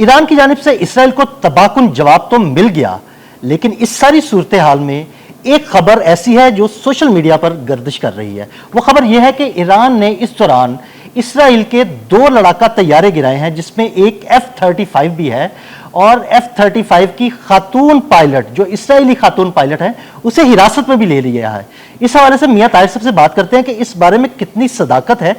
Iran की जानिब से इसराइल को तबाहकुन जवाब तो मिल गया, लेकिन इस सारी सूरत हाल में एक खबर ऐसी है जो सोशल मीडिया पर गर्दिश कर रही है। वो खबर यह है कि ईरान ने इस दौरान इसराइल के 2 लड़ाका तैयारे गिराए हैं, जिसमें एक F-35 भी है, और F-35 की खातून पायलट, जो इसराइली खातून पायलट है, उसे हिरासत में भी ले लिया है। इस हवाले से मियां ताहिर साहब से बात करते हैं कि इस बारे में कितनी सदाकत है।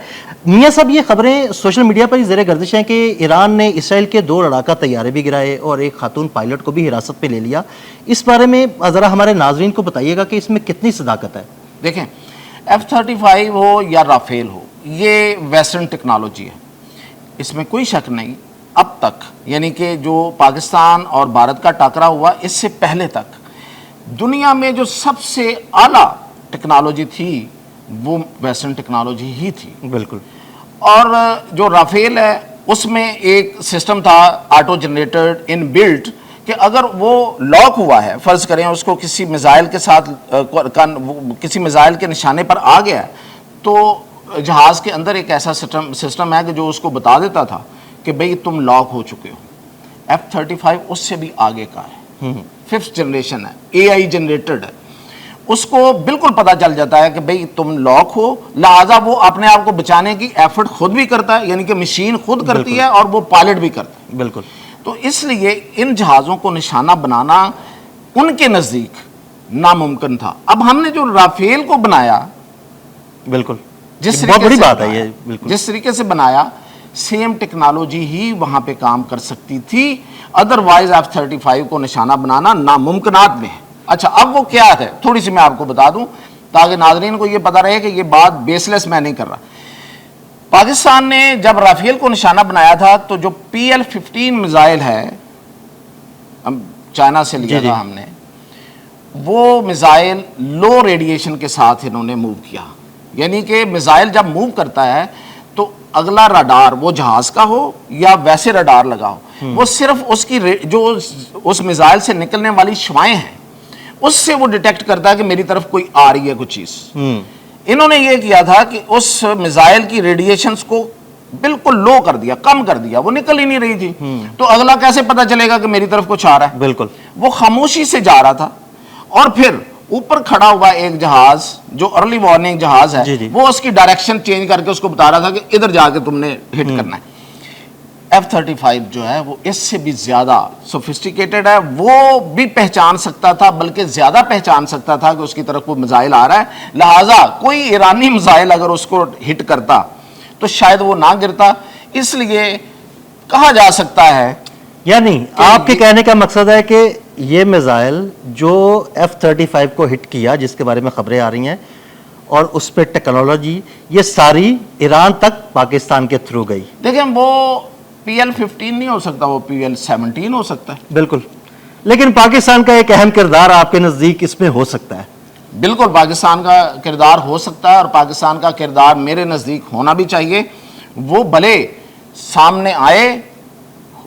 मियां साहब, ये खबरें सोशल मीडिया पर ही ज़ेरे गर्दिश हैं कि ईरान ने इसराइल के 2 लड़ाका तैयारे भी गिराए और एक खातून पायलट को भी हिरासत में ले लिया। इस बारे में ज़रा हमारे नाजरीन को बताइएगा कि इसमें कितनी सदाकत है। देखें, F-35 हो या राफेल हो, ये वेस्टर्न टेक्नोलॉजी है, इसमें कोई शक नहीं। अब तक यानी कि जो पाकिस्तान और भारत का टकरा हुआ, इससे पहले तक दुनिया में जो सबसे आला टेक्नोलॉजी थी वो वेस्टर्न टेक्नोलॉजी ही थी। बिल्कुल। और जो राफेल है उसमें एक सिस्टम था ऑटो जनरेटेड इन बिल्ट, कि अगर वो लॉक हुआ है, फर्ज करें उसको किसी मिसाइल के साथ किसी मिसाइल के निशाने पर आ गया, तो जहाज़ के अंदर एक ऐसा सिस्टम है कि जो उसको बता देता था कि भाई तुम लॉक हो चुके हो। F-35 उससे भी आगे का है, 5th जनरेशन है, AI जनरेटेड है। उसको बिल्कुल पता चल जाता है कि भाई तुम लॉक हो, लिहाजा वो अपने आप को बचाने की एफर्ट खुद भी करता है, यानी कि मशीन खुद करती है और वो पायलट भी करता है। बिल्कुल। तो इसलिए इन जहाज़ों को निशाना बनाना उनके नज़दीक नामुमकिन था। अब हमने जो राफेल को बनाया, बिल्कुल, जिस बहुत बड़ी बात है ये। बिल्कुल, जिस तरीके से बनाया, सेम टेक्नोलॉजी ही वहां पे काम कर सकती थी। अदरवाइज F-35 को निशाना बनाना नामुमकिनात में है। अच्छा, अब वो क्या है, थोड़ी सी मैं आपको बता दूं ताकि नाज़रीन को ये पता रहे कि ये बात बेसलेस मैं नहीं कर रहा। पाकिस्तान ने जब राफेल को निशाना बनाया था, तो जो PL-15 मिसाइल है, चाइना से लिया था हमने, वो मिसाइल लो रेडिएशन के साथ इन्होंने मूव किया। यानी कि मिसाइल जब मूव करता है तो अगला रडार, वो जहाज का हो या वैसे रडार लगा हो, वो सिर्फ उसकी जो उस मिसाइल से निकलने वाली शुआएं हैं उससे वो डिटेक्ट करता है कि मेरी तरफ कोई आ रही है कुछ चीज। इन्होंने ये किया था कि उस मिसाइल की रेडिएशंस को बिल्कुल लो कर दिया, कम कर दिया, वो निकल ही नहीं रही थी। तो अगला कैसे पता चलेगा कि मेरी तरफ कुछ आ रहा है? बिल्कुल, वो खामोशी से जा रहा था। और फिर ऊपर खड़ा हुआ एक जहाज, जो अर्ली वार्निंग जहाज है, वो उसकी डायरेक्शन चेंज करके उसको बता रहा था कि इधर जाके तुमने हिट करना है। F-35 जो है वो इससे भी ज्यादा सोफिस्टिकेटेड है, वो भी पहचान सकता था, बल्कि ज्यादा पहचान सकता था कि उसकी तरफ वो मिसाइल आ रहा है। लिहाजा कोई ईरानी मिसाइल अगर उसको हिट करता तो शायद वो ना गिरता। इसलिए कहा जा सकता है, यानी आपके कहने का मकसद है कि ये मिसाइल जो F-35 को हिट किया, जिसके बारे में खबरें आ रही हैं, और उस पर टेक्नोलॉजी, ये सारी ईरान तक पाकिस्तान के थ्रू गई। देखिए, वो PL-15 नहीं हो सकता, वो PL-17 हो सकता है। बिल्कुल, लेकिन पाकिस्तान का एक अहम किरदार आपके नज़दीक इसमें हो सकता है। बिल्कुल, पाकिस्तान का किरदार हो सकता है, और पाकिस्तान का किरदार मेरे नज़दीक होना भी चाहिए। वो भले सामने आए,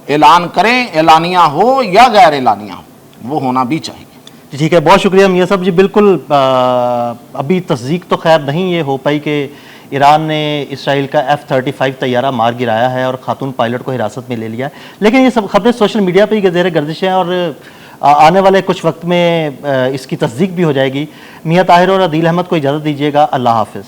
ऐलान करें, ऐलानिया हो या गैर ऐलानिया हो, वो होना भी चाहिए। ठीक है, बहुत शुक्रिया मियां साहब जी। बिल्कुल, अभी तस्दीक तो खैर नहीं ये हो पाई कि ईरान ने इसराइल का F-35 तैयारा मार गिराया है और खातून पायलट को हिरासत में ले लिया है, लेकिन ये सब खबरें सोशल मीडिया पर ही ज़ेरे गर्दिश हैं और आने वाले कुछ वक्त में इसकी तस्दीक भी हो जाएगी। मियां ताहिर और अदील अहमद को इजाज़त दीजिएगा। अल्लाह हाफ़िज़।